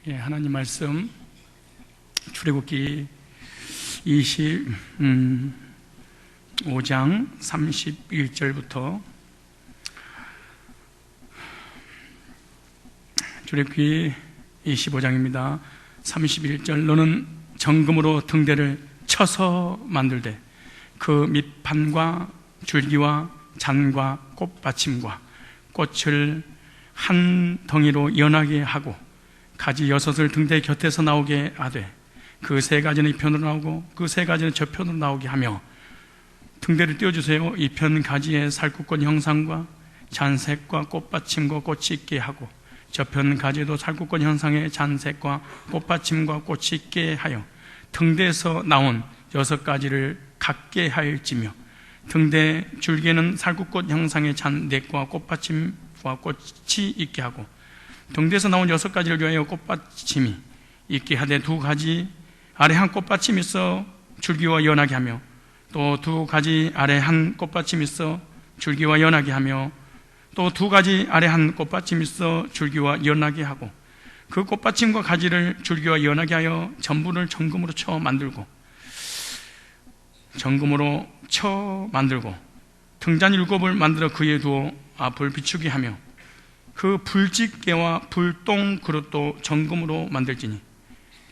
하나님 말씀 출애굽기 25장 31절부터 출애굽기 25장입니다. 31절 너는 정금으로 등대를 쳐서 만들되 그 밑판과 줄기와 잔과 꽃받침과 꽃을 한 덩이로 연하게 하고 가지 6을 등대 곁에서 나오게 하되 그 3가지는 이 편으로 나오고 그 3가지는 저 편으로 나오게 하며 등대를 띄워주세요. 이 편 가지에 살구꽃 형상과 잔색과 꽃받침과 꽃이 있게 하고 저편 가지에도 살구꽃 형상의 잔색과 꽃받침과 꽃이 있게 하여 등대에서 나온 6가지를 같게 하일지며 등대 줄기에는 살구꽃 형상의 잔색과 꽃받침과 꽃이 있게 하고 등대에서 나온 6가지를 위하여 꽃받침이 있게 하되 2가지 아래 한 꽃받침이 있어 줄기와 연하게 하며 또 2가지 아래 한 꽃받침이 있어 줄기와 연하게 하며 또 2가지 아래 한 꽃받침이 있어 줄기와 연하게 하고 그 꽃받침과 가지를 줄기와 연하게 하여 전부를 정금으로 쳐 만들고 등잔 7을 만들어 그에 두어 앞을 비추게 하며 그 불집게와 불똥 그릇도 정금으로 만들지니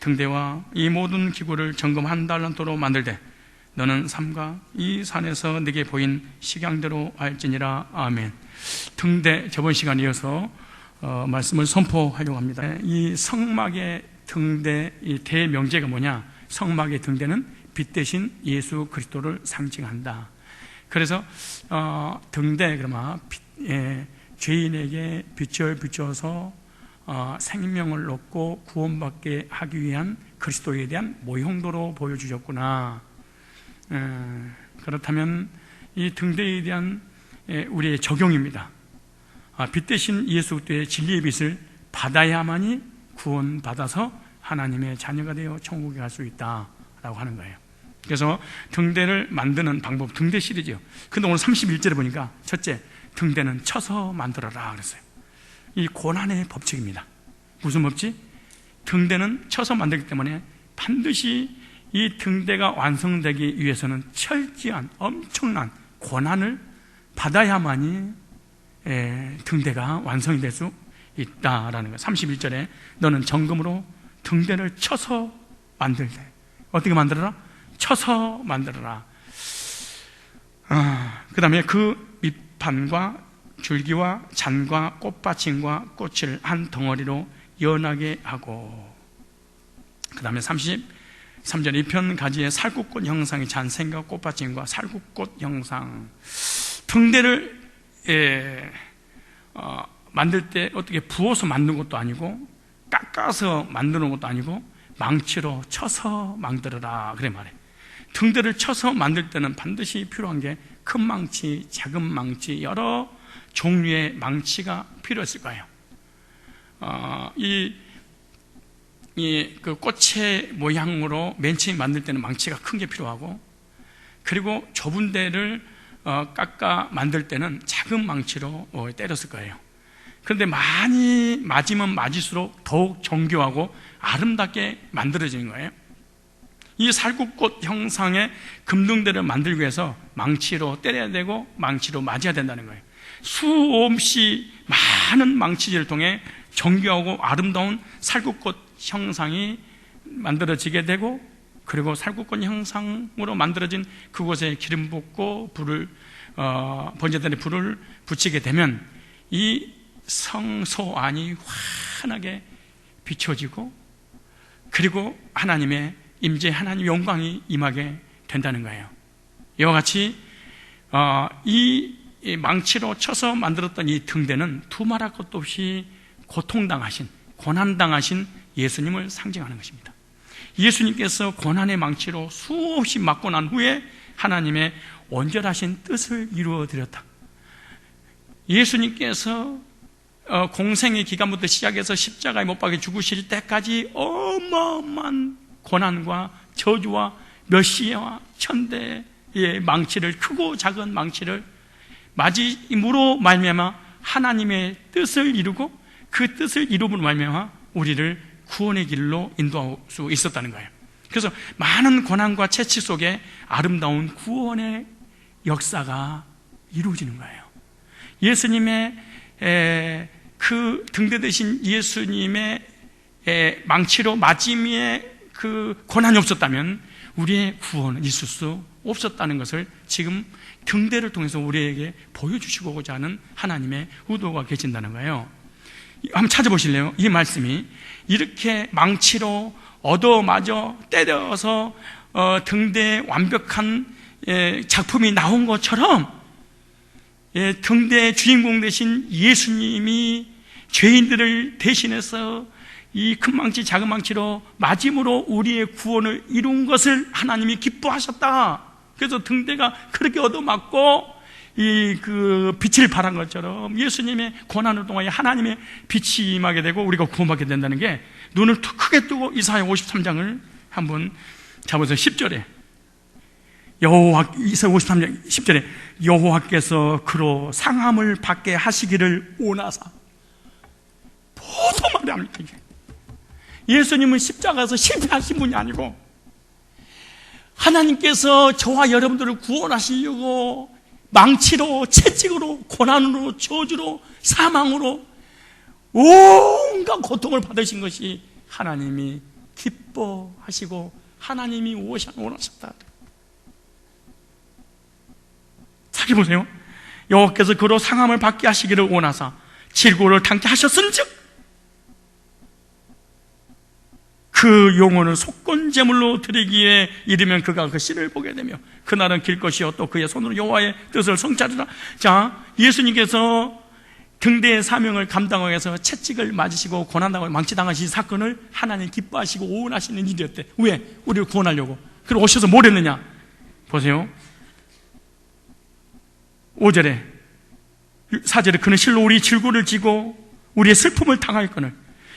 등대와 이 모든 기구를 정금 1달란트로 만들되 너는 삼가 이 산에서 네게 보인 식양대로 할지니라. 아멘. 등대, 저번 시간에 이어서 말씀을 선포하려고 합니다. 이 성막의 등대, 이 대명제가 뭐냐? 성막의 등대는 빛 대신 예수 그리스도를 상징한다. 그래서 등대, 그러면 죄인에게 빛을 비춰서 생명을 얻고 구원받게 하기 위한 그리스도에 대한 모형도로 보여주셨구나. 그렇다면 이 등대에 대한 우리의 적용입니다. 빛 대신 예수 그리스도의 진리의 빛을 받아야만이 구원받아서 하나님의 자녀가 되어 천국에 갈 수 있다라고 하는 거예요. 그래서 등대를 만드는 방법, 등대 시리즈요. 근데 오늘 31절에 보니까 첫째, 등대는 쳐서 만들어라 그랬어요. 이 고난의 법칙입니다. 무슨 법칙? 등대는 쳐서 만들기 때문에 반드시 이 등대가 완성되기 위해서는 철저한 엄청난 고난을 받아야만이 등대가 완성이 될 수 있다라는 거예요. 31절에 너는 정금으로 등대를 쳐서 만들되 어떻게 만들어라? 쳐서 만들어라. 그 다음에 그 밑판과 줄기와 잔과 꽃받침과 꽃을 한 덩어리로 연하게 하고 그 다음에 33절 이 편 가지에 살구꽃 형상의 잔색과 꽃받침과 살구꽃 형상. 등대를 만들 때 어떻게 부어서 만든 것도 아니고 깎아서 만드는 것도 아니고 망치로 쳐서 만들어라 그래 말해. 등대를 쳐서 만들 때는 반드시 필요한 게 큰 망치, 작은 망치, 여러 종류의 망치가 필요했을 거예요. 그 꽃의 모양으로 맨 처음 만들 때는 망치가 큰 게 필요하고, 그리고 좁은 데를 깎아 만들 때는 작은 망치로 때렸을 거예요. 그런데 많이 맞으면 맞을수록 더욱 정교하고 아름답게 만들어지는 거예요. 이 살구꽃 형상의 금등대를 만들기 위해서 망치로 때려야 되고 망치로 맞아야 된다는 거예요. 수없이 많은 망치질을 통해 정교하고 아름다운 살구꽃 형상이 만들어지게 되고, 그리고 살구꽃 형상으로 만들어진 그곳에 기름 붓고 번제단에 불을 붙이게 되면 이 성소 안이 환하게 비춰지고, 그리고 하나님의 임재, 하나님의 영광이 임하게 된다는 거예요. 이와 같이 이 망치로 쳐서 만들었던 이 등대는 두말할 것도 없이 고통당하신, 고난당하신 예수님을 상징하는 것입니다. 예수님께서 고난의 망치로 수없이 맞고 난 후에 하나님의 온전하신 뜻을 이루어 드렸다. 예수님께서 공생의 기간부터 시작해서 십자가에 못 박혀 죽으실 때까지 어마어마한 고난과 저주와 멸시와 천대의 망치를, 크고 작은 망치를 맞음으로 말미암아 하나님의 뜻을 이루고 그 뜻을 이루므로 말미암아 우리를 구원의 길로 인도할 수 있었다는 거예요. 그래서 많은 고난과 채찍 속에 아름다운 구원의 역사가 이루어지는 거예요. 예수님의 그 등대 대신 예수님의 망치로 맞음의 그 고난이 없었다면 우리의 구원은 있을 수 없었다는 것을 지금 등대를 통해서 우리에게 보여주시고자 하는 하나님의 의도가 계신다는 거예요. 한번 찾아보실래요? 이 말씀이 이렇게 망치로 얻어맞아 때려서 등대에 완벽한 작품이 나온 것처럼 등대의 주인공 되신 예수님이 죄인들을 대신해서 이 큰 망치 작은 망치로 맞음으로 우리의 구원을 이룬 것을 하나님이 기뻐하셨다. 그래서 등대가 그렇게 얻어맞고 그 빛을 발한 것처럼 예수님의 고난을 통하여 하나님의 빛이 임하게 되고 우리가 구원받게 된다는 게 눈을 크게 뜨고 이사야 53장을 한번 잡아서 10절에 이사야 53장 10절에 여호와께서 그로 상함을 받게 하시기를 원하사. 보통 말이 합니다. 예수님은 십자가에서 실패하신 분이 아니고 하나님께서 저와 여러분들을 구원하시려고 망치로, 채찍으로, 고난으로, 저주로, 사망으로 온갖 고통을 받으신 것이 하나님이 기뻐하시고 하나님이 원하셨다. 자기 보세요. 여호와께서 그로 상함을 받게 하시기를 원하사 질고를 당케 하셨은즉 그 영혼을 속건제물로 드리기에 이르면 그가 그 씨를 보게 되며 그날은 길 것이요 또 그의 손으로 여호와의 뜻을 성취하리라. 자, 예수님께서 등대의 사명을 감당하기 위해서 채찍을 맞으시고 고난당하고 망치당하신 사건을 하나님 기뻐하시고 원하시는 일이었대. 왜? 우리를 구원하려고. 그리고 오셔서 뭘 했느냐? 보세요. 5절에 4절에 그는 실로 우리 질고를 지고 우리의 슬픔을 당하였거늘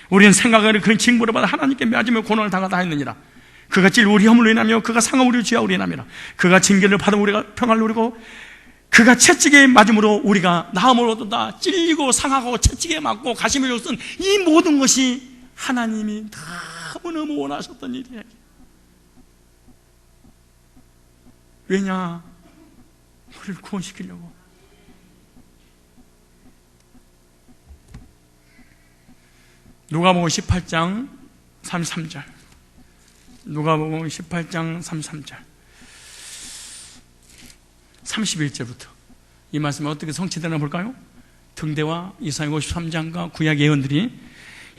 우리는 생각하기를 그는 징벌을 받아 하나님께 맞으며 고난을 당하다 했느니라. 그가 찔 우리 허물로 인하며 그가 상하 우리 죄와 인하미라. 그가 징계를 받아 우리가 평안을 누리고 그가 채찍에 맞음으로 우리가 나음을 얻었다. 찔리고 상하고 채찍에 맞고 가시며 욕쓴 이 모든 것이 하나님이 너무너무 원하셨던 일이에요. 왜냐? 우리를 구원시키려고. 누가복음 18장 33절. 누가복음 18장 33절. 31절부터 이 말씀이 어떻게 성취되나 볼까요? 등대와 이사야 53장과 구약 예언들이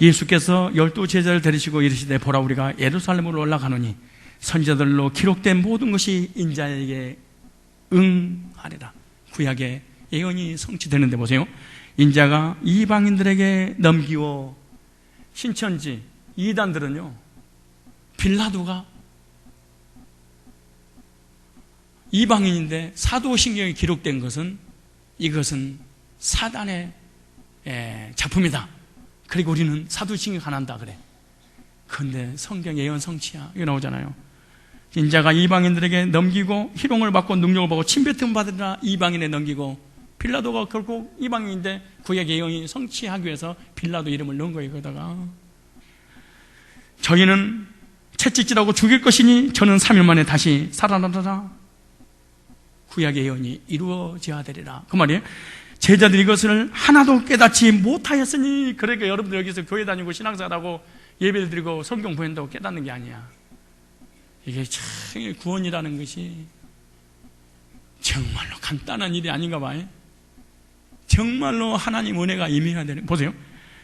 예수께서 12제자를 데리시고 이르시되 보라 우리가 예루살렘으로 올라가노니 선지자들로 기록된 모든 것이 인자에게 응하리라. 구약의 예언이 성취되는데 보세요. 인자가 이방인들에게 넘기워 신천지 이단들은요, 빌라도가 이방인인데 사도신경에 기록된 것은 이것은 사단의 작품이다. 그리고 우리는 사도신경 안 한다 그래. 그런데 성경 예언 성취야 이거 나오잖아요. 인자가 이방인들에게 넘기고 희롱을 받고 능력을 받고 침뱉음 받으라. 이방인에 넘기고 빌라도가 결국 이방인인데 구약 예언이 성취하기 위해서 빌라도 이름을 넣은 거예요. 거기다가 저희는 채찍질하고 죽일 것이니 저는 3일 만에 다시 살아나리라. 구약의 예언이 이루어져야 되리라. 그 말이에요. 제자들이 이것을 하나도 깨닫지 못하였으니. 그러니까 여러분들 여기서 교회 다니고 신앙생활하고 예배를 드리고 성경 보낸다고 깨닫는 게 아니야. 이게 참 구원이라는 것이 정말로 간단한 일이 아닌가 봐요. 정말로 하나님 은혜가 임해야 되는. 보세요.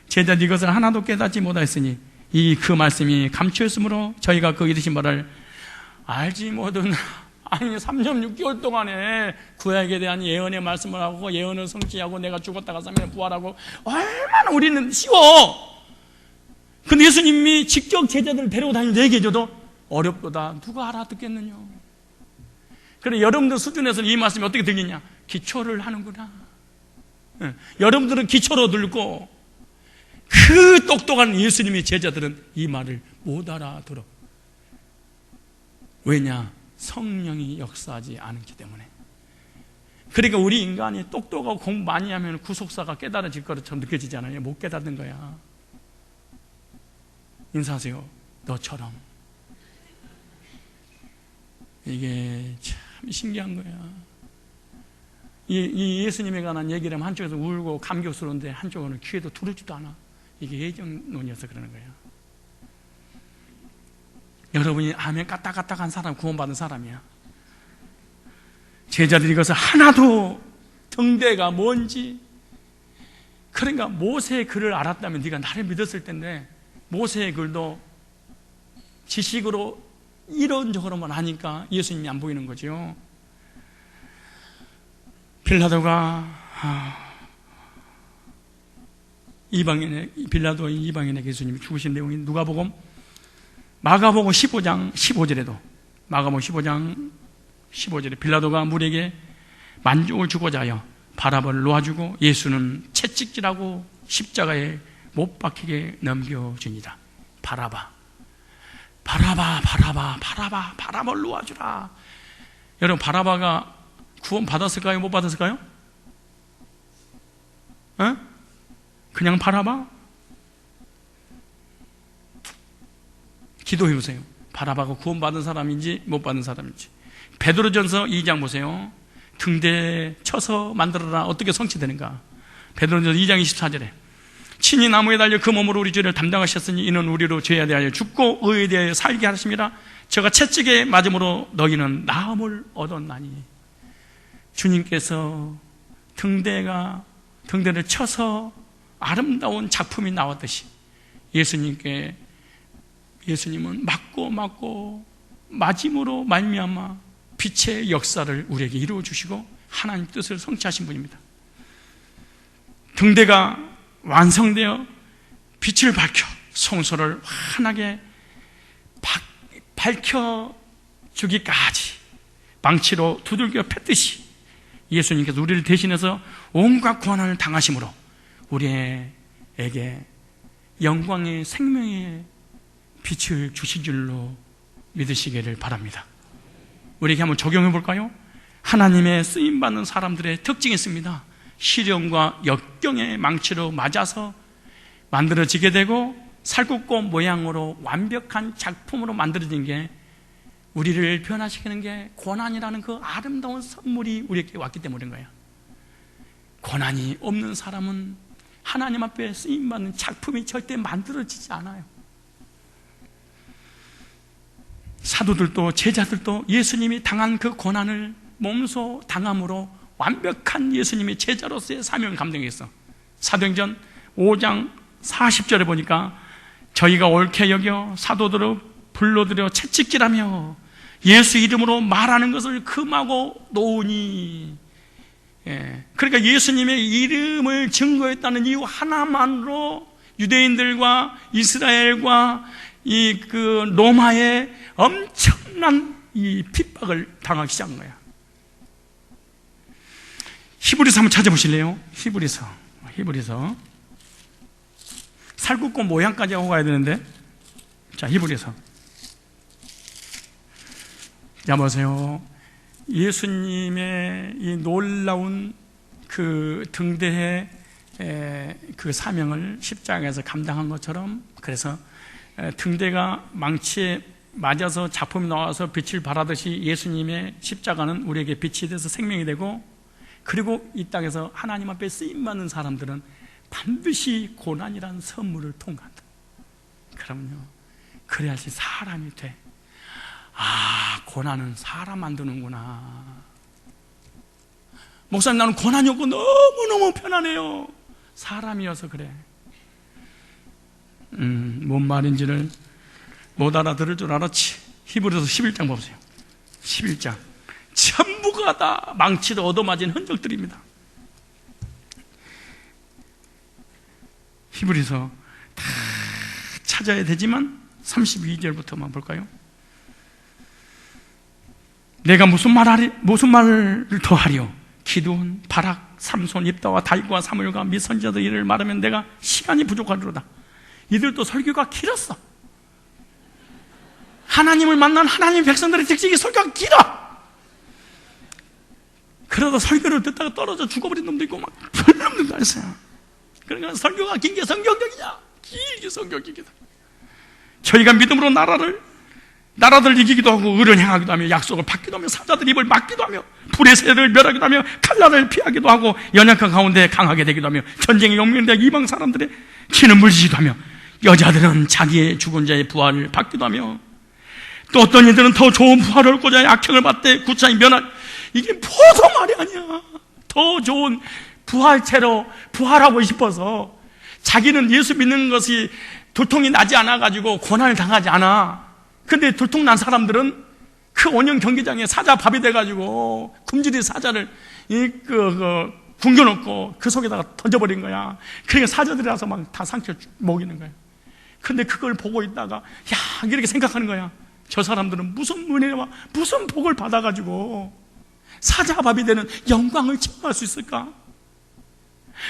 제자들이 이것을 하나도 깨닫지 못하였으니 그 말씀이 감추었으므로 저희가 그 이르신 바를 알지 못은. 아니 3년 6개월 동안에 구약에 대한 예언의 말씀을 하고 예언을 성취하고 내가 죽었다가 3일에 부활하고 얼마나 우리는 쉬워. 근데 예수님이 직접 제자들을 데리고 다니면서 얘기해줘도 어렵도다. 누가 알아듣겠느냐. 그래 여러분들 수준에서는 이 말씀이 어떻게 들리냐. 기초를 하는구나. 여러분들은 기초로 들고 그 똑똑한 예수님의 제자들은 이 말을 못 알아들어. 왜냐? 성령이 역사하지 않기 때문에. 그러니까 우리 인간이 똑똑하고 공부 많이 하면 구속사가 깨달아질 것처럼 느껴지잖아요. 못 깨닫는 거야. 인사하세요. 너처럼. 이게 참 신기한 거야. 이 예수님에 관한 얘기를 하면 한쪽에서 울고 감격스러운데 한쪽은 귀에도 들어오지도 않아. 이게 예정론이어서 그러는 거예요. 여러분이 아멘 까딱까딱한 사람, 구원받은 사람이야. 제자들이 이것을 하나도 등대가 뭔지, 그러니까 모세의 글을 알았다면 네가 나를 믿었을 텐데, 모세의 글도 지식으로 이런저런만 하니까 예수님이 안 보이는 거죠. 빌라도가 이방인에게 예수님이 죽으신 내용이 누가복음 마가복음 15장 15절에도 마가복음 15장 15절에 빌라도가 무리에게 만족을 주고자 하여 바라바를 놓아주고 예수는 채찍질하고 십자가에 못 박히게 넘겨주니라. 바라바를 놓아주라. 여러분, 바라바가 구원 받았을까요? 못 받았을까요? 그냥 바라바? 기도해 보세요. 바라바가 구원 받은 사람인지 못 받은 사람인지. 베드로전서 2장 보세요. 등대에 쳐서 만들어라. 어떻게 성취되는가? 베드로전서 2장 24절에 친히 나무에 달려 그 몸으로 우리 죄를 담당하셨으니 이는 우리로 죄에 대하여 죽고 의에 대하여 살게 하십니다. 저가 채찍에 맞음으로 너희는 나음을 얻었나니. 주님께서 등대를 쳐서 아름다운 작품이 나왔듯이 예수님은 맞고 맞음으로 말미암아 빛의 역사를 우리에게 이루어 주시고 하나님 뜻을 성취하신 분입니다. 등대가 완성되어 빛을 밝혀 성소를 환하게 밝혀주기까지 망치로 두들겨 팼듯이 예수님께서 우리를 대신해서 온갖 고난을 당하심으로 우리에게 영광의 생명의 빛을 주신 줄로 믿으시기를 바랍니다. 우리에게 한번 적용해 볼까요? 하나님의 쓰임받는 사람들의 특징이 있습니다. 시련과 역경의 망치로 맞아서 만들어지게 되고 살굽고 모양으로 완벽한 작품으로 만들어진 게, 우리를 변화시키는 게 고난이라는 그 아름다운 선물이 우리에게 왔기 때문인 거예요. 고난이 없는 사람은 하나님 앞에 쓰임받는 작품이 절대 만들어지지 않아요. 사도들도 제자들도 예수님이 당한 그 고난을 몸소 당함으로 완벽한 예수님의 제자로서의 사명을 감당했어. 사도행전 5장 40절에 보니까 저희가 옳게 여겨 사도들을 불러들여 채찍질하며 예수 이름으로 말하는 것을 금하고 놓으니. 그러니까 예수님의 이름을 증거했다는 이유 하나만으로 유대인들과 이스라엘과 그 로마의 엄청난 이 핍박을 당하기 시작한 거야. 히브리서 한번 찾아보실래요? 히브리서 살굽고 모양까지 하고 가야 되는데, 자, 히브리서. 자, 보세요. 예수님의 이 놀라운 그 등대의 그 사명을 십자가에서 감당한 것처럼, 그래서 등대가 망치에 맞아서 작품이 나와서 빛을 발하듯이 예수님의 십자가는 우리에게 빛이 돼서 생명이 되고, 그리고 이 땅에서 하나님 앞에 쓰임받는 사람들은 반드시 고난이라는 선물을 통과한다. 그럼요, 그래야지 사람이 돼. 아, 고난은 사람 만드는구나. 목사님, 나는 고난이 없고 너무너무 편안해요. 사람이어서 그래. 뭔 말인지를 못 알아들을 줄 알았지. 히브리서 11장 보세요. 11장 전부가 다 망치로 얻어맞은 흔적들입니다. 히브리서 다 찾아야 되지만 32절부터만 볼까요? 내가 무슨 말을 더하리요? 기드온, 바락, 삼손, 입다와 다윗과 사무엘과 및 선지자들 일을 말하면 내가 시간이 부족하리로다. 이들도 설교가 길었어. 하나님을 만난 하나님 백성들의 특징이 설교가 길어. 그러다 설교를 듣다가 떨어져 죽어버린 놈도 있고 막 별 놈들도 있어요. 그러니까 설교가 긴 게 성경적이냐? 길게 성경적이다. 저희가 믿음으로 나라들 이기기도 하고 의를 행하기도 하며 약속을 받기도 하며 사자들 입을 막기도 하며 불의 세를 멸하기도 하며 칼날을 피하기도 하고 연약한 가운데 강하게 되기도 하며 전쟁에 용맹되어 이방 사람들의 치는 물리지도 하며 여자들은 자기의 죽은 자의 부활을 받기도 하며 또 어떤 이들은 더 좋은 부활을 얻고자 악행을 받되 구차히 면할 이게 뭐도 말이 아니야. 더 좋은 부활체로 부활하고 싶어서 자기는 예수 믿는 것이 도통이 나지 않아가지고 고난을 당하지 않아. 근데 도통 난 사람들은 그 원형 경기장에 사자 밥이 돼가지고 굶주린 사자를 굶겨놓고 그 속에다가 던져버린 거야. 그러니까 사자들이라서 막 다 삼켜 먹이는 거야. 근데 그걸 보고 있다가 야 이렇게 생각하는 거야. 저 사람들은 무슨 은혜와 무슨 복을 받아가지고 사자밥이 되는 영광을 체험할 수 있을까?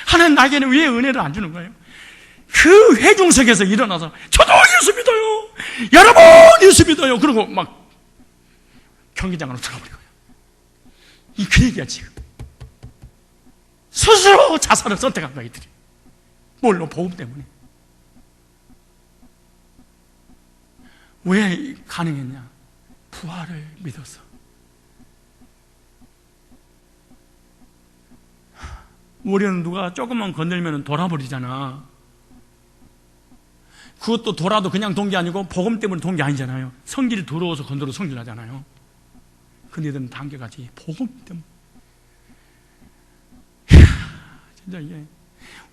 하나님 나에게는 왜 은혜를 안 주는 거예요? 그 회중석에서 일어나서 저도 예수 믿어요, 여러분 예수 믿어요, 그러고 막 경기장으로 들어가 버린 거예요. 그 얘기야. 지금 스스로 자살을 선택한 거야 이들이. 뭘로? 복음 때문에. 왜 가능했냐? 부활을 믿어서. 우리는 누가 조금만 건들면 돌아버리잖아. 그것도 돌아도 그냥 돈 게 아니고 복음 때문에 돈 게 아니잖아요. 성질이 더러워서 건드려 성질나잖아요. 근데 이들은 단계같이 복음 때문에. 진짜 이게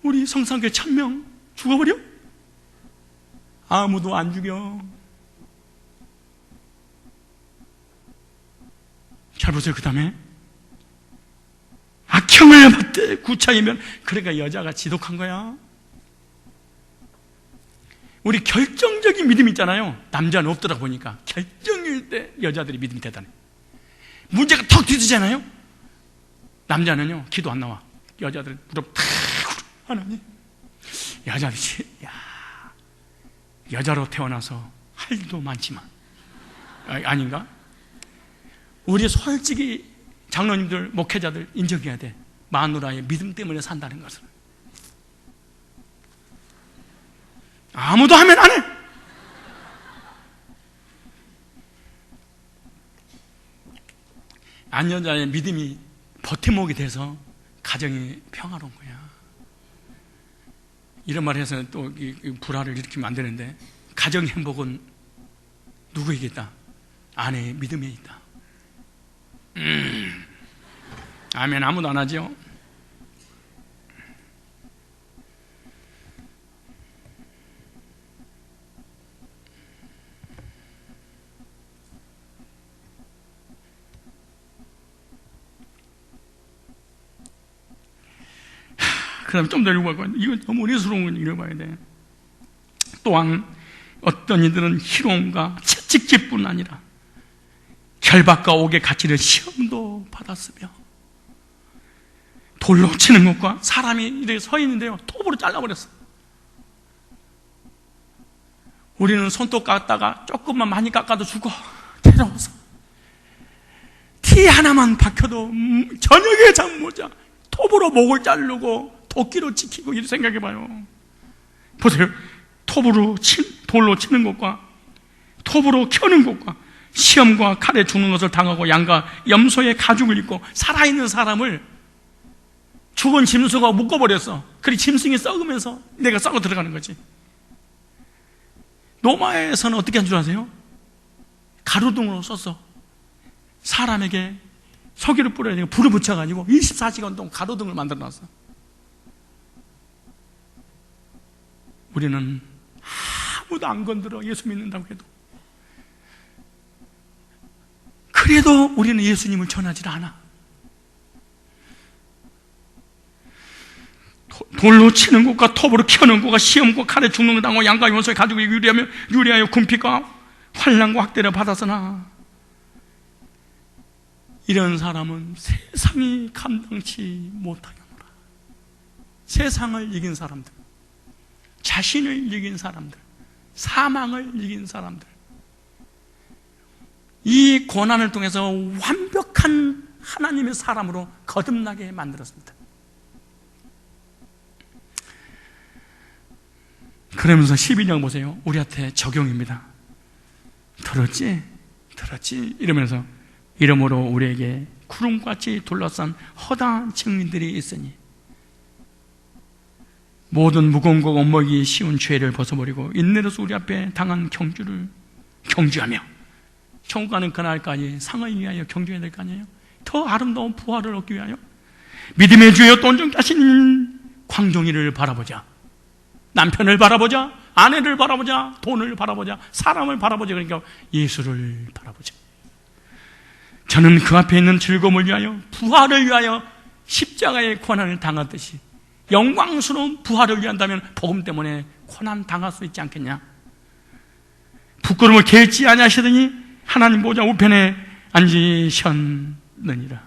우리 성산교회 1000명 죽어버려? 아무도 안 죽여. 잘 보세요. 그 다음에 악형을 받되 구차이면, 그러니까 여자가 지독한 거야. 우리 결정적인 믿음이 있잖아요. 남자는 없더라 보니까 결정일 때 여자들이 믿음이 대단해. 문제가 턱 뒤지잖아요. 남자는요 기도 안 나와. 여자들은 무릎 탁 하나님, 여자들이 여자로 태어나서 할 일도 많지만 아닌가? 우리 솔직히 장로님들, 목회자들 인정해야 돼. 마누라의 믿음 때문에 산다는 것을. 아무도 하면 안 해. 안여자의 믿음이 버팀목이 돼서 가정이 평화로운 거야. 이런 말 해서 또 불화를 일으키면 안 되는데, 가정 행복은 누구에게 있다? 아내의 믿음에 있다. 아멘. 아무도 안 하죠? 그 다음에 좀 더 읽어봐야 돼. 이건 너무 은혜스러운 건 읽어봐야 돼. 또한 어떤 이들은 희롱과 채찍질뿐 아니라 결박과 옥의 가치를 시험도 받았으며, 돌로 치는 것과, 사람이 이렇게 서 있는데요 톱으로 잘라버렸어. 우리는 손톱 깎다가 조금만 많이 깎아도 죽어. 괴로워서 티 하나만 박혀도 저녁에 잠 못 자. 톱으로 목을 자르고 도끼로 지키고, 이렇게 생각해봐요. 보세요. 돌로 치는 것과 톱으로 켜는 것과 시험과 칼에 죽는 것을 당하고 양과 염소의 가죽을 입고, 살아있는 사람을 죽은 짐승과 묶어버렸어. 그리고 짐승이 썩으면서 내가 썩어 들어가는 거지. 로마에서는 어떻게 한 줄 아세요? 가로등으로 썼어. 사람에게 석유를 뿌려야 되고 불을 붙여가지고 24시간 동안 가로등을 만들어놨어. 우리는 아무도 안 건드려, 예수 믿는다고 해도. 그래도 우리는 예수님을 전하지 않아. 돌로 치는 것과 톱으로 켜는 것과 시험과 칼에 죽는 것 당하고 양과 염소의 가죽을 유리하여 궁핍과 환난과 학대를 받았으나, 이런 사람은 세상이 감당치 못하겠노라. 세상을 이긴 사람들, 자신을 이긴 사람들, 사망을 이긴 사람들, 이 고난을 통해서 완벽한 하나님의 사람으로 거듭나게 만들었습니다. 그러면서 12장 보세요. 우리한테 적용입니다. 들었지? 이러면서 이러므로 우리에게 구름같이 둘러싼 허다한 증인들이 있으니 모든 무거운 것 엄먹이 쉬운 죄를 벗어버리고 인내로서 우리 앞에 당한 경주를 경주하며 천국 가는 그날까지 상을 위하여 경주해야 될 거 아니에요? 더 아름다운 부활을 얻기 위하여 믿음의 주여 또 온전하신 광종이를 바라보자. 남편을 바라보자, 아내를 바라보자, 돈을 바라보자, 사람을 바라보자. 그러니까 예수를 바라보자. 저는 그 앞에 있는 즐거움을 위하여, 부활을 위하여 십자가의 고난을 당했듯이 영광스러운 부활을 위한다면 복음 때문에 고난 당할 수 있지 않겠냐? 부끄러움을 개의치 아니하시더니 하나님 보좌 우편에 앉으셨느니라.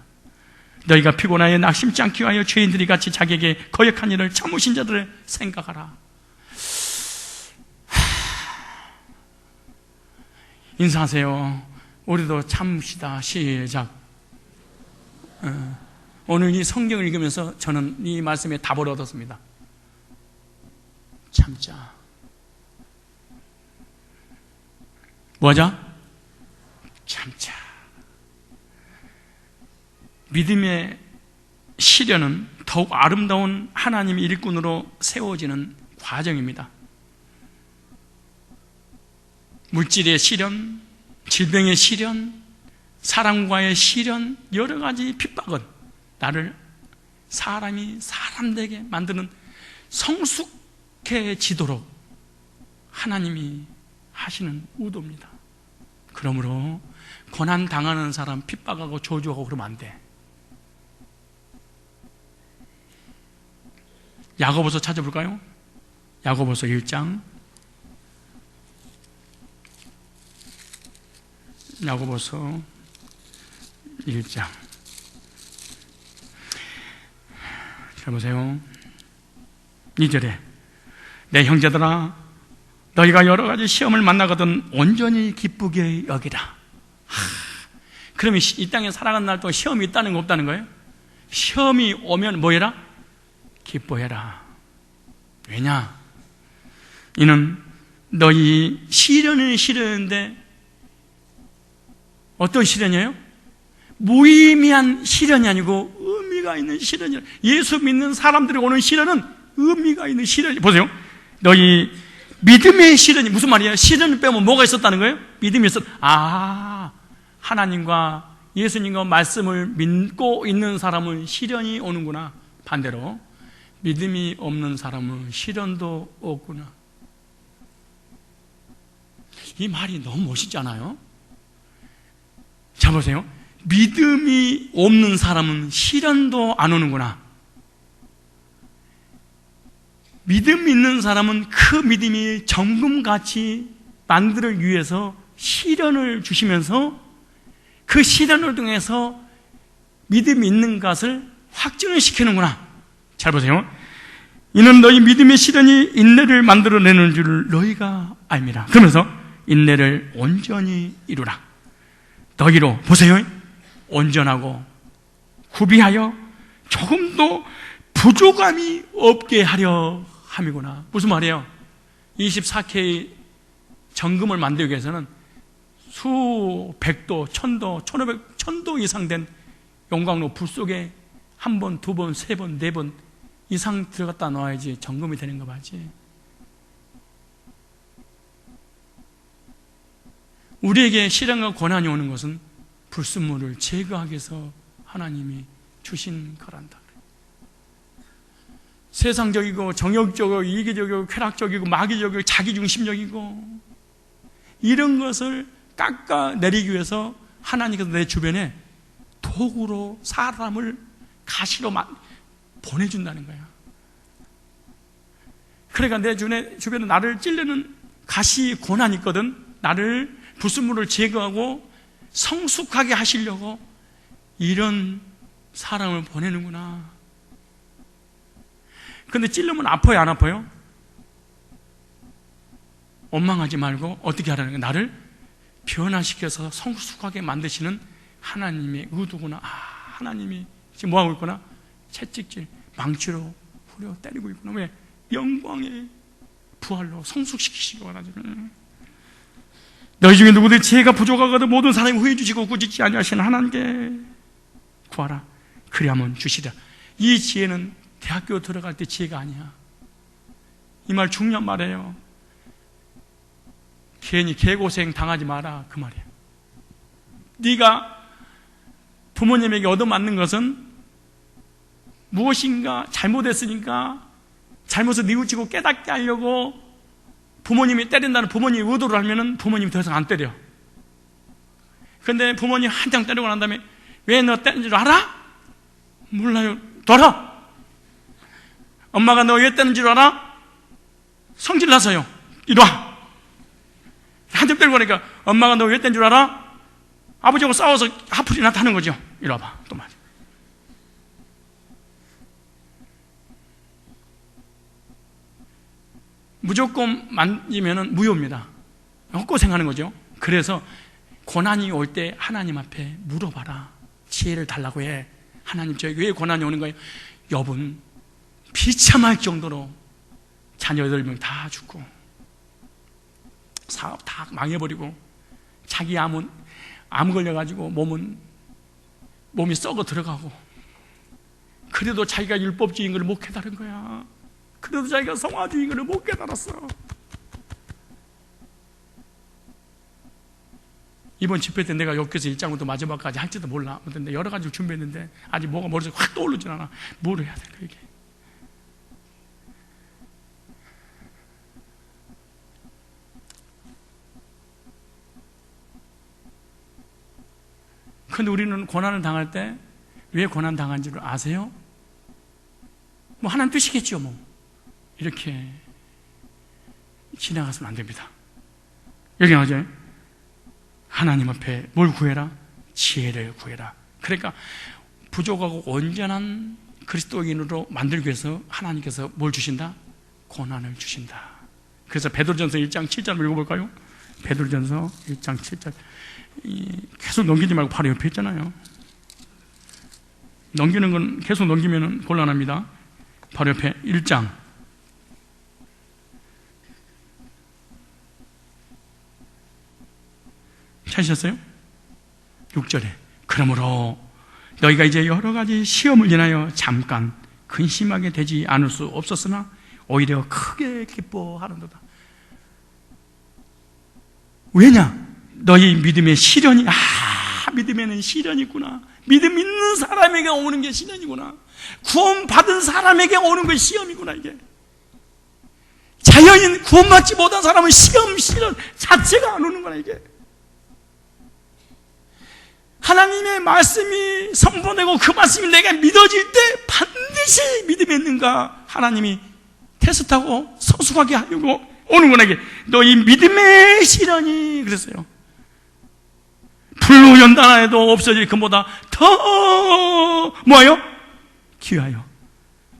너희가 피곤하여 낙심치 않기 위하여 죄인들이 같이 자기에게 거역한 일을 참으신 자들을 생각하라. 인사하세요. 우리도 참읍시다. 시작. 오늘 이 성경을 읽으면서 저는 이 말씀에 답을 얻었습니다. 참자. 뭐하자? 참자. 믿음의 시련은 더욱 아름다운 하나님의 일꾼으로 세워지는 과정입니다. 물질의 시련, 질병의 시련, 사람과의 시련, 여러 가지 핍박은 나를 사람이 사람되게 만드는 성숙해지도록 하나님이 하시는 의도입니다. 그러므로 고난 당하는 사람 핍박하고 저주하고 그러면 안 돼. 야고보서 찾아볼까요? 야고보서 1장. 야고보서 1장. 잘 보세요. 2절에 내 형제들아 너희가 여러 가지 시험을 만나거든 온전히 기쁘게 여기라. 그러면 이 땅에 살아가는 날 동안 시험이 있다는 거 없다는 거예요? 시험이 오면 뭐 해라? 기뻐해라. 왜냐? 이는 너희 시련을 시련인데 어떤 시련이에요? 무의미한 시련이 아니고 의미가 있는 시련이에요. 예수 믿는 사람들이 오는 시련은 의미가 있는 시련이에요. 보세요. 너희 믿음의 시련이 무슨 말이에요? 시련을 빼면 뭐가 있었다는 거예요? 믿음이 있었. 하나님과 예수님과 말씀을 믿고 있는 사람은 시련이 오는구나. 반대로 믿음이 없는 사람은 시련도 없구나. 이 말이 너무 멋있지 않아요? 자 보세요. 믿음이 없는 사람은 시련도 안 오는구나. 믿음 있는 사람은 그 믿음이 정금같이 만들기 위해서 시련을 주시면서 그 시련을 통해서 믿음이 있는 것을 확증을 시키는구나. 잘 보세요. 이는 너희 믿음의 시련이 인내를 만들어내는 줄 너희가 알미라. 그러면서 인내를 온전히 이루라. 너희로 보세요. 온전하고 구비하여 조금도 부족함이 없게 하려 함이구나. 무슨 말이에요? 24K 정금을 만들기 위해서는 수백도, 천도, 1500도 이상 된 용광로 불 속에 한 번, 두 번, 세 번, 네 번 이상 들어갔다 놔야지 정금이 되는 거 맞지? 우리에게 시련과 고난이 오는 것은 불순물을 제거하기 위해서 하나님이 주신 거란다. 세상적이고 정욕적이고 이기적이고 쾌락적이고 마귀적이고 자기중심적이고 이런 것을 깎아내리기 위해서 하나님께서 내 주변에 도구로 사람을 가시로 보내준다는 거야. 그러니까 내 주변에 나를 찔르는 가시 고난이 있거든. 나를 불순물을 제거하고 성숙하게 하시려고 이런 사람을 보내는구나. 근데 찔르면 아파요, 안 아파요? 원망하지 말고 어떻게 하라는 거야? 나를 변화시켜서 성숙하게 만드시는 하나님의 의도구나. 하나님이 지금 뭐하고 있구나? 채찍질, 망치로 후려 때리고 있구나. 왜? 영광의 부활로 성숙시키시기 원하죠. 너희 중에 누구든 지혜가 부족하거든 모든 사람이 후해 주시고 꾸짖지 아니하시는 하나님께 구하라. 그리하면 주시리라. 이 지혜는 대학교 들어갈 때 지혜가 아니야. 이 말 중요한 말이에요. 괜히 개고생 당하지 마라 그 말이에요. 네가 부모님에게 얻어맞는 것은 무엇인가 잘못했으니까 잘못을 뉘우치고 깨닫게 하려고 부모님이 때린다는 부모님이 의도를 하면은 부모님이 더 이상 안 때려. 그런데 부모님 한창 때리고 난 다음에 왜 너 때린 줄 알아? 몰라요. 돌아. 엄마가 너 왜 때린 줄 알아? 성질 나서요. 이리 와. 한참 때리고 하니까 엄마가 너 왜 때린 줄 알아? 아버지하고 싸워서 하풀이 나타나는 거죠. 이리 와봐. 또 말이야. 무조건 만지면은 무효입니다. 헛고생하는 거죠. 그래서 고난이 올 때 하나님 앞에 물어봐라. 지혜를 달라고 해. 하나님 저에게 왜 고난이 오는 거예요? 여분 비참할 정도로 자녀 8명 다 죽고 사업 다 망해버리고 자기 암 걸려가지고 몸이 썩어 들어가고 그래도 자기가 율법주의인 걸 못 깨달은 거야. 그래도 자기가 성화주의인 걸 못 깨달았어. 이번 집회 때 내가 욥기서 1장부터 마지막까지 할지도 몰라. 근데 여러 가지를 준비했는데 아직 뭐가 머릿속에 확 떠오르진 않아. 뭘 해야 될까 이게. 근데 우리는 고난을 당할 때 왜 고난 당한 줄 아세요? 뭐 하나님 뜻이겠죠 뭐. 이렇게 지나가서는 안 됩니다. 여기 나오죠. 하나님 앞에 뭘 구해라? 지혜를 구해라. 그러니까 부족하고 온전한 그리스도인으로 만들기 위해서 하나님께서 뭘 주신다? 고난을 주신다. 그래서 베드로전서 1장 7절 읽어볼까요? 베드로전서 1장 7절. 계속 넘기지 말고 바로 옆에 있잖아요. 넘기는 건 계속 넘기면 곤란합니다. 바로 옆에 1장 찾으셨어요? 6절에 그러므로 너희가 이제 여러 가지 시험을 인하여 잠깐 근심하게 되지 않을 수 없었으나 오히려 크게 기뻐하는도다. 왜냐? 너희 믿음의 시련이 믿음에는 시련이 있구나. 믿음 있는 사람에게 오는 게 시련이구나. 구원받은 사람에게 오는 게 시험이구나. 이게 자연인 구원받지 못한 사람은 시련 자체가 안 오는 거야. 이게 하나님의 말씀이 선포되고 그 말씀이 내가 믿어질 때 반드시 믿음이 있는가 하나님이 테스트하고 성숙하게 하려고 오는구나. 이게 너희 믿음의 시련이 그랬어요. 불로 연단하여도 없어질 것보다 더 뭐예요? 귀하여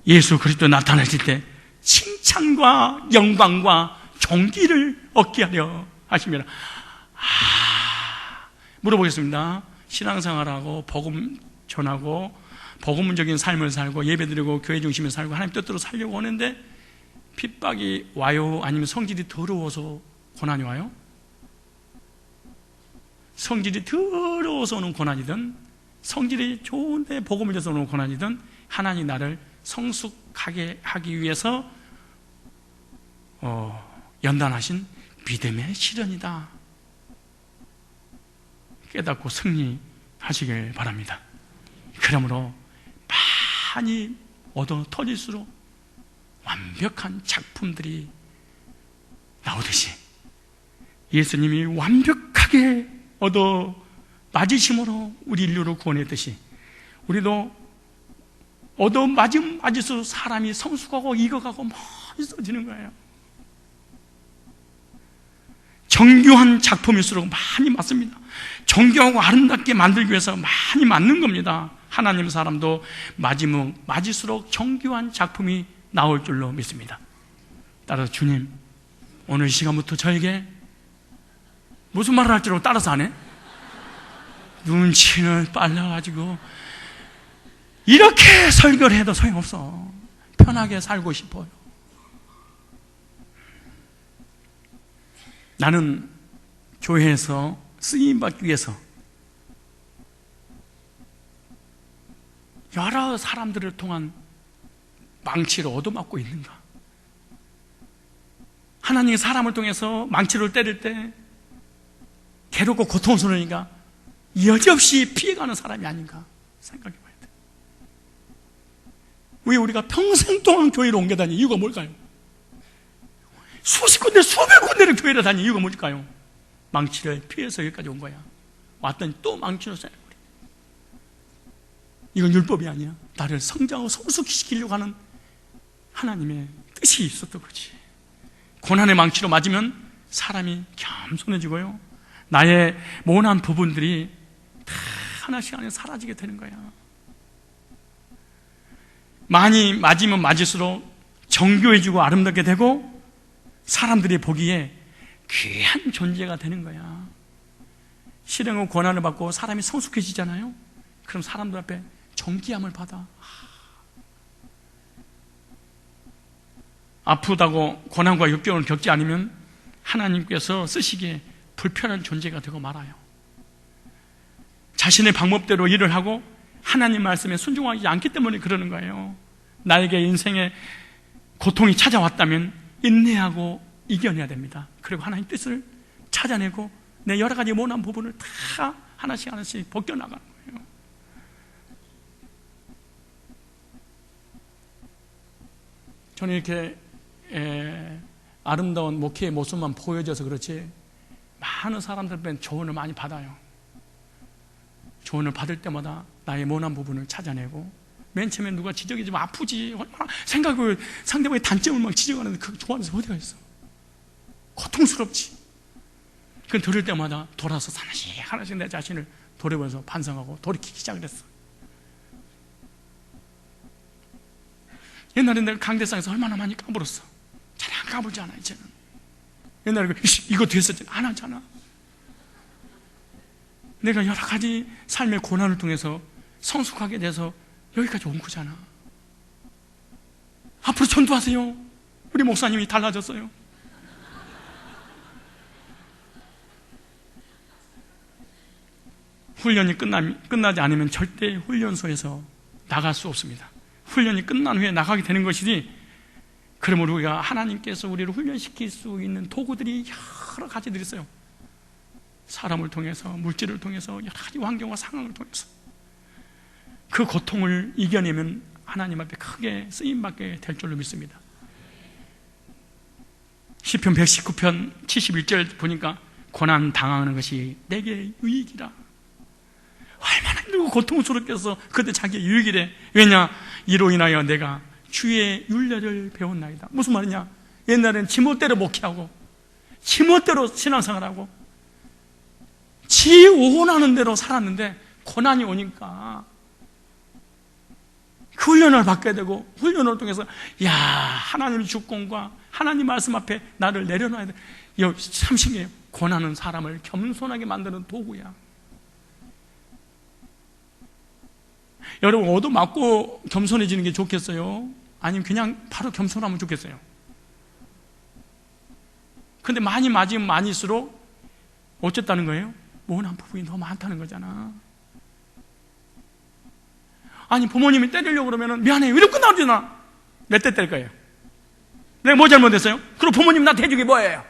예수 그리스도 나타나실 때 칭찬과 영광과 존귀를 얻게 하려 하십니다. 물어보겠습니다. 신앙생활하고 복음 전하고 복음적인 삶을 살고 예배드리고 교회 중심에 살고 하나님 뜻대로 살려고 하는데 핍박이 와요? 아니면 성질이 더러워서 고난이 와요? 성질이 더러워서 오는 고난이든 성질이 좋은데 복음을 줘서 오는 고난이든 하나님 나를 성숙하게 하기 위해서 연단하신 믿음의 시련이다. 깨닫고 승리하시길 바랍니다. 그러므로 많이 얻어 터질수록 완벽한 작품들이 나오듯이 예수님이 완벽하게 얻어 맞으심으로 우리 인류를 구원했듯이 우리도 얻어 맞을수록 사람이 성숙하고 익어가고 멋있어지는 거예요. 정교한 작품일수록 많이 맞습니다. 정교하고 아름답게 만들기 위해서 많이 맞는 겁니다. 하나님 사람도 맞을수록 정교한 작품이 나올 줄로 믿습니다. 따라서 주님, 오늘 이 시간부터 저에게 무슨 말을 할 줄 알고 따라서 안 해? 눈치는 빨라가지고 이렇게 설교를 해도 소용없어. 편하게 살고 싶어요. 나는 교회에서 쓰임받기 위해서 여러 사람들을 통한 망치를 얻어맞고 있는가? 하나님이 사람을 통해서 망치를 때릴 때 괴롭고 고통스러우니까 여지없이 피해가는 사람이 아닌가 생각해 봐야 돼. 왜 우리가 평생 동안 교회를 옮겨 다니는 이유가 뭘까요? 수십 군데 수백 군데를 교회를 다니는 이유가 뭘까요? 망치를 피해서 여기까지 온 거야. 왔더니 또 망치로 쏴요. 이건 율법이 아니야. 나를 성장하고 성숙시키려고 하는 하나님의 뜻이 있었던 거지. 고난의 망치로 맞으면 사람이 겸손해지고요, 나의 모난 부분들이 다 하나씩 안에 사라지게 되는 거야. 많이 맞으면 맞을수록 정교해지고 아름답게 되고 사람들이 보기에 귀한 존재가 되는 거야. 실행과 고난을 받고 사람이 성숙해지잖아요. 그럼 사람들 앞에 존귀함을 받아. 아프다고 고난과 역경을 겪지 않으면 하나님께서 쓰시기에 불편한 존재가 되고 말아요. 자신의 방법대로 일을 하고 하나님 말씀에 순종하지 않기 때문에 그러는 거예요. 나에게 인생에 고통이 찾아왔다면 인내하고 이겨내야 됩니다. 그리고 하나님 뜻을 찾아내고 내 여러 가지 모난 부분을 다 하나씩 하나씩 벗겨나가는 거예요. 저는 이렇게 아름다운 목회의 모습만 보여져서 그렇지 많은 사람들은 조언을 많이 받아요. 조언을 받을 때마다 나의 모난 부분을 찾아내고, 맨 처음에 누가 지적해주면 아프지, 얼마나 생각을 상대방의 단점을 막 지적하는데 그 조언에서 어디가 있어? 고통스럽지. 그건 들을 때마다 돌아서 하나씩 내 자신을 돌아보면서 반성하고 돌이키기 시작을 했어. 옛날에 내가 강대상에서 얼마나 많이 까불었어. 잘 안 까불지 않아 이제는. 옛날에 이것도 했었지 안 하잖아. 내가 여러 가지 삶의 고난을 통해서 성숙하게 돼서 여기까지 온 거잖아. 앞으로 전도하세요. 우리 목사님이 달라졌어요. 훈련이 끝나지 않으면 절대 훈련소에서 나갈 수 없습니다. 훈련이 끝난 후에 나가게 되는 것이지, 그러므로 우리가 하나님께서 우리를 훈련시킬 수 있는 도구들이 여러 가지들이 있어요. 사람을 통해서, 물질을 통해서, 여러 가지 환경과 상황을 통해서 그 고통을 이겨내면 하나님 앞에 크게 쓰임받게 될 줄로 믿습니다. 시편 119편 71절 보니까 고난 당하는 것이 내게 유익이라. 얼마나 힘들고 고통스럽게 해서 그때 자기의 유익이래. 왜냐? 이로 인하여 내가 주의 율례를 배웠나이다. 무슨 말이냐? 옛날에는 지멋대로 목회하고 지멋대로 신앙생활하고 지 원하는 대로 살았는데 고난이 오니까 그 훈련을 받게 되고, 훈련을 통해서 야, 하나님의 주권과 하나님 말씀 앞에 나를 내려놔야 돼. 이거 참 신기해요. 고난은 사람을 겸손하게 만드는 도구야. 여러분, 얻어맞고 겸손해지는 게 좋겠어요? 아니면 그냥 바로 겸손하면 좋겠어요? 근데 많이 맞으면 많을수록 어쨌다는 거예요? 모난 부분이 더 많다는 거잖아. 아니, 부모님이 때리려고 그러면 미안해, 이렇게 끝나잖아. 몇 대 때릴 거예요? 내가 뭐 잘못했어요? 그리고 부모님 나한테 해주기 뭐예요?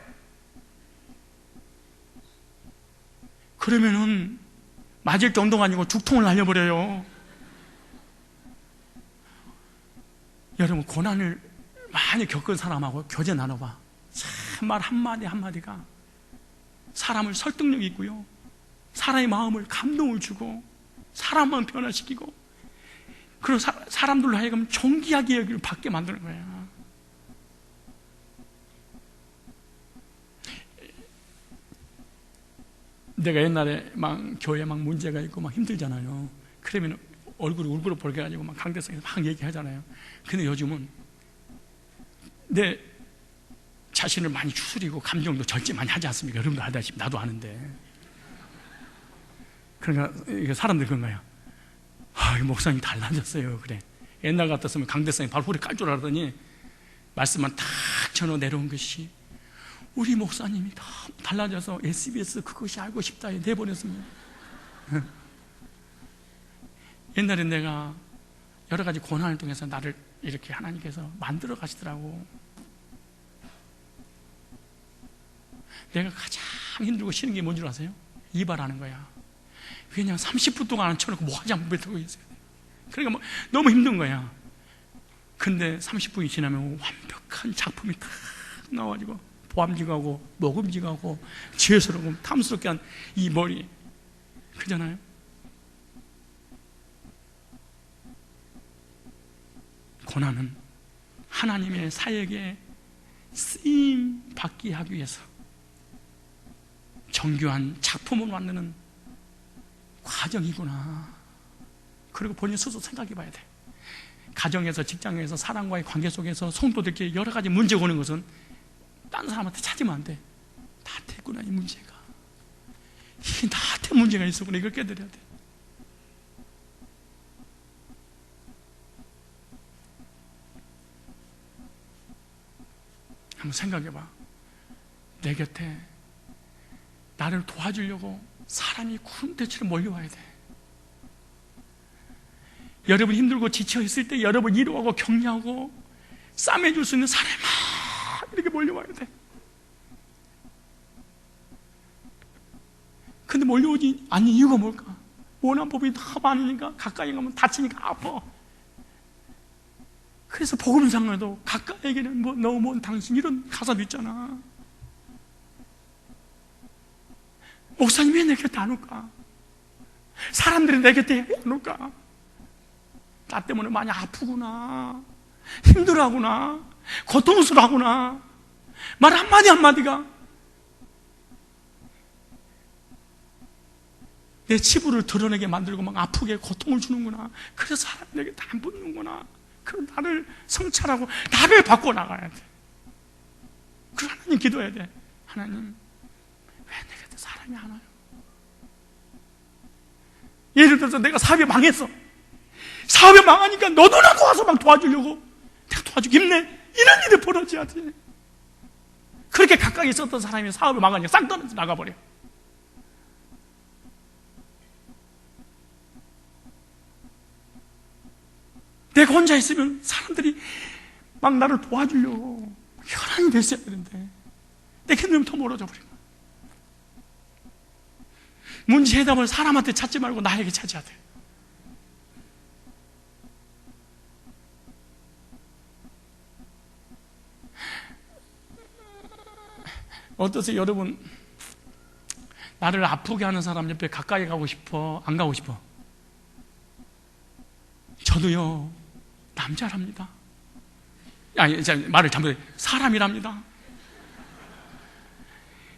그러면은 맞을 정도가 아니고 죽통을 날려버려요. 여러분, 고난을 많이 겪은 사람하고 교제 나눠봐. 참 말 한마디 한마디가 사람을 설득력 있고요, 사람의 마음을 감동을 주고 사람만 변화시키고, 그리고 사람들로 하여금 존귀하게 여기를 받게 만드는 거야. 내가 옛날에 막 교회에 막 문제가 있고 막 힘들잖아요. 그러면 얼굴이 울그러 볼게 가지고 막 강대상에서 막 얘기하잖아요. 근데 요즘은 내 자신을 많이 추스리고 감정도 절제 많이 하지 않습니까? 여러분도 알다시피 나도 아는데. 그러니까 사람들이 그런 거야. 이 목사님이 달라졌어요. 그래. 옛날 같았으면 강대상에 발후리 깔 줄 알았더니 말씀만 탁 쳐놓어 내려온 것이 우리 목사님이 다 달라져서 SBS 그것이 알고 싶다에 내보냈습니다. 옛날에 내가 여러 가지 고난을 통해서 나를 이렇게 하나님께서 만들어 가시더라고. 내가 가장 힘들고 싫은 게 뭔지 아세요? 이발하는 거야. 그냥 30분 동안 앉혀놓고 뭐 하지 않고 뱉고 있어요. 그러니까 뭐 너무 힘든 거야. 근데 30분이 지나면 완벽한 작품이 탁 나와가지고 보암직하고 먹음직하고 지혜스럽고 탐스럽게 한 이 머리 그잖아요. 고난은 하나님의 사역에 쓰임 받게 하기 위해서 정교한 작품을 만드는 과정이구나. 그리고 본인 스스로 생각해 봐야 돼. 가정에서, 직장에서, 사람과의 관계 속에서 성도들끼리 여러 가지 문제가 오는 것은 다른 사람한테 찾으면 안 돼. 나한테 있구나, 이 문제가. 이게 나한테 문제가 있었구나. 이걸 깨달아야 돼. 한번 생각해 봐. 내 곁에 나를 도와주려고 사람이 군대처럼 몰려와야 돼. 여러분 힘들고 지쳐 있을 때 여러분 위로하고 격려하고 싸매줄 수 있는 사람이 막 이렇게 몰려와야 돼. 근데 몰려오지 않는 이유가 뭘까? 원한 법이 다 많으니까 가까이 가면 다치니까 아파. 그래서 복음상에도 가까이에게는 뭐 너무 먼 당신 이런 가사도 있잖아. 목사님이 왜 내 곁에 안 올까? 사람들이 내 곁에 왜 안 올까? 나 때문에 많이 아프구나, 힘들어하구나, 고통스러워하구나. 말 한마디 한마디가 내 치부를 드러내게 만들고 막 아프게 고통을 주는구나. 그래서 사람이 내게 다 안 붙는구나. 그럼 나를 성찰하고 나를 바꿔 나가야 돼. 그럼 하나님 기도해야 돼. 하나님, 왜 내 곁에 사람이 안 와요? 예를 들어서 내가 사업이 망했어. 사업이 망하니까 너도 나도 와서 막 도와주려고. 내가 도와주기 힘내. 이런 일이 벌어져야지. 그렇게 가까이 있었던 사람이 사업이 망하니까 싹 떠나서 나가버려. 내가 혼자 있으면 사람들이 막 나를 도와주려고 혈안이 됐어야 되는데 내가 힘들면 더 멀어져 버린 거야. 문제 해답을 사람한테 찾지 말고 나에게 찾아야 돼. 어떠세요, 여러분? 나를 아프게 하는 사람 옆에 가까이 가고 싶어? 안 가고 싶어? 저도요, 남자랍니다. 아니, 말을 잘못해. 사람이랍니다.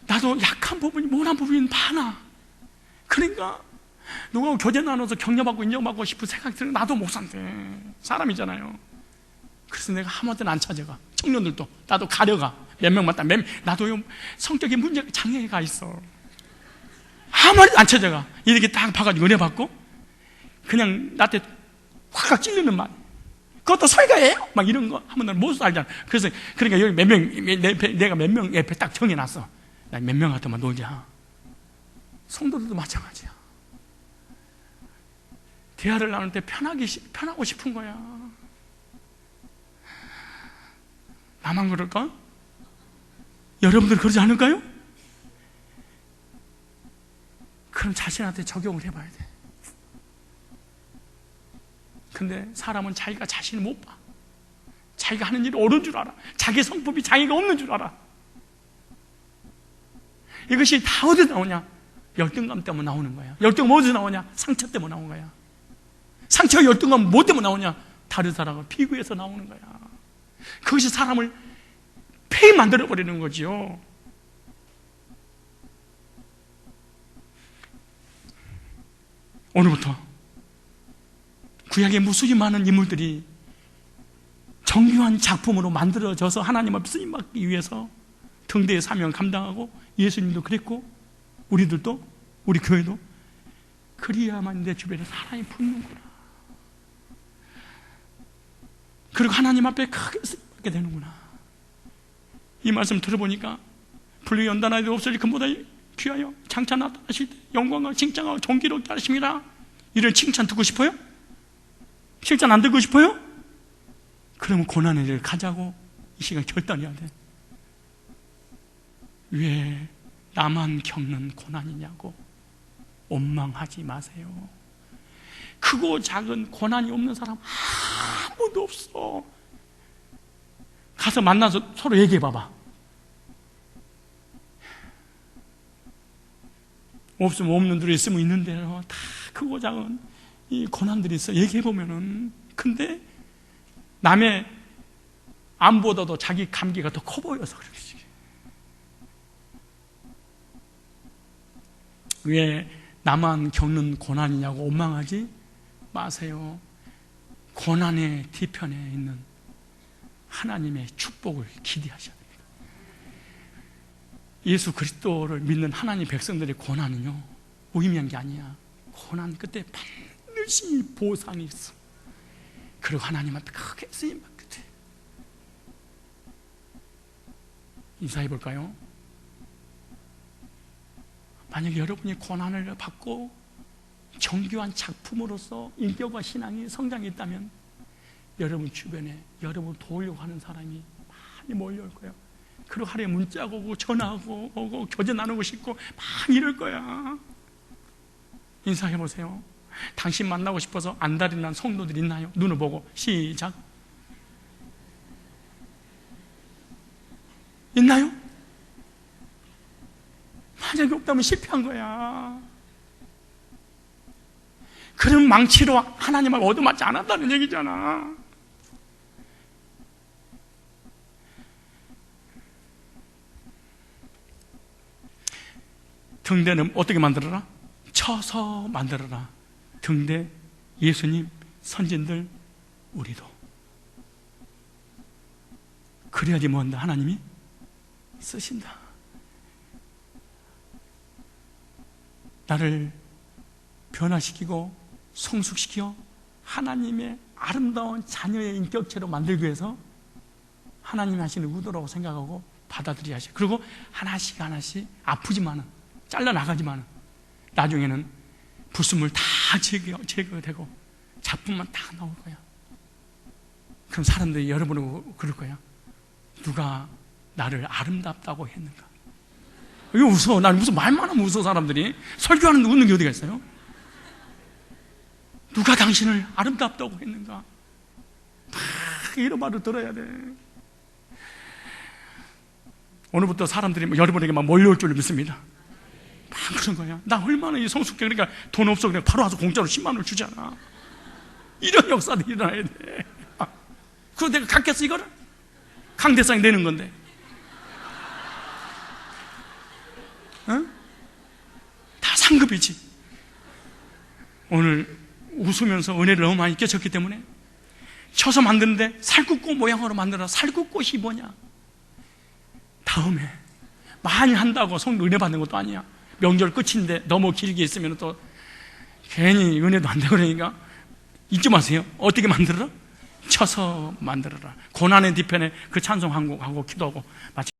나도 약한 부분이, 모난 부분이 많아. 그러니까, 누가 교제 나눠서 격려받고 인정받고 싶은 생각이 들으면 나도 못 산대. 사람이잖아요. 그래서 내가 아무한테나 안 찾아가. 청년들도. 나도 가려가. 몇 명만 나도요, 성격에 문제가, 장애가 있어. 아무한테도 안 찾아가. 이렇게 딱 봐가지고 은혜 받고, 그냥 나한테 확 찔리는 말. 그것도 설교예요? 막 이런 거 하면 난 못 살잖아. 그래서, 그러니까 여기 몇 명, 내가 몇 명 옆에 딱 정해놨어. 나 몇 명한테만 놀자. 성도들도 마찬가지야. 대화를 나눌 때 편하고 싶은 거야. 나만 그럴까? 여러분들 그러지 않을까요? 그럼 자신한테 적용을 해봐야 돼. 근데 사람은 자기가 자신을 못 봐. 자기가 하는 일이 옳은 줄 알아. 자기 성품이 자기가 없는 줄 알아. 이것이 다 어디서 나오냐? 열등감 때문에 나오는 거야. 열등감 어디서 나오냐? 상처 때문에 나오는 거야. 상처와 열등감 뭐 때문에 나오냐? 다른 사람을 비교해서 나오는 거야. 그것이 사람을 폐히 만들어버리는 거지요. 오늘부터 구약의 무수히 많은 인물들이 정교한 작품으로 만들어져서 하나님 앞에 쓰임받기 위해서 등대의 사명을 감당하고, 예수님도 그랬고 우리들도, 우리 교회도 그리야만 내 주변에 사람이 붙는구나. 그리고 하나님 앞에 크게 쓰임받게 되는구나. 이 말씀 들어보니까 불리 연단하여도 없어질 금보다 귀하여 장차 나타나실 때 영광과 칭찬과 존귀롭게 하심이라. 이런 칭찬 듣고 싶어요? 칭찬 안 듣고 싶어요? 그러면 고난의 일을 가자고 이 시간 결단해야 돼. 왜 나만 겪는 고난이냐고 원망하지 마세요. 크고 작은 고난이 없는 사람 아무도 없어. 가서 만나서 서로 얘기해 봐봐. 없으면 없는 대로 있으면 있는 대로 다 크고 작은 이 고난들이 있어. 얘기해 보면은. 근데 남의 암보다도 자기 감기가 더 커 보여서 그러지. 왜 나만 겪는 고난이냐고 원망하지 마세요. 고난의 뒤편에 있는 하나님의 축복을 기대하셔야 됩니다. 예수 그리스도를 믿는 하나님 백성들의 고난은요, 무의미한 게 아니야. 고난 끝에 반드시 보상이 있어. 그리고 하나님한테 크게 쓰임받게 돼. 인사해 볼까요? 만약에 여러분이 고난을 받고 정교한 작품으로서 인격과 신앙이 성장했다면 여러분 주변에 여러분 도우려고 하는 사람이 많이 몰려올 거예요. 그리고 하루에 문자가 오고 전화하고 오고 교제 나누고 싶고 막 이럴 거야. 인사해 보세요. 당신 만나고 싶어서 안달이 난 성도들 있나요? 눈을 보고 시작. 있나요? 만약에 없다면 실패한 거야. 그런 망치로 하나님을 얻어맞지 않았다는 얘기잖아. 등대는 어떻게 만들어라? 쳐서 만들어라. 등대, 예수님, 선진들, 우리도. 그래야지 뭐한다? 하나님이 쓰신다. 나를 변화시키고 성숙시켜 하나님의 아름다운 자녀의 인격체로 만들기 위해서 하나님이 하시는 의도라고 생각하고 받아들여야 하셔. 그리고 하나씩 하나씩 아프지만은 잘라나가지만은 나중에는 불순물 다 제거되고 작품만 다 나올 거야. 그럼 사람들이 여러분을 그럴 거야. 누가 나를 아름답다고 했는가? 이거 웃어. 난 무슨 말만 하면 웃어. 사람들이 설교하는데 웃는 게 어디가 있어요? 누가 당신을 아름답다고 했는가? 다 이런 말을 들어야 돼. 오늘부터 사람들이 여러분에게 막 몰려올 줄 믿습니다. 막 그런 거야. 나 얼마나 이 성숙해. 그러니까 돈 없어. 그냥 바로 와서 공짜로 10만 원을 주잖아. 이런 역사들이 일어나야 돼. 그거 내가 갖겠어 이거를? 강대상이 내는 건데. 어? 다 상급이지. 오늘 웃으면서 은혜를 너무 많이 깨쳤기 때문에 쳐서 만드는데 살구꽃 모양으로 만들어. 살구꽃이 뭐냐? 다음에 많이 한다고 성도 은혜 받는 것도 아니야. 명절 끝인데 너무 길게 있으면 또 괜히 은혜도 안 되고 그러니까 잊지 마세요. 어떻게 만들어라? 쳐서 만들어라. 고난의 뒤편에 그 찬송 한 곡하고 기도하고 마치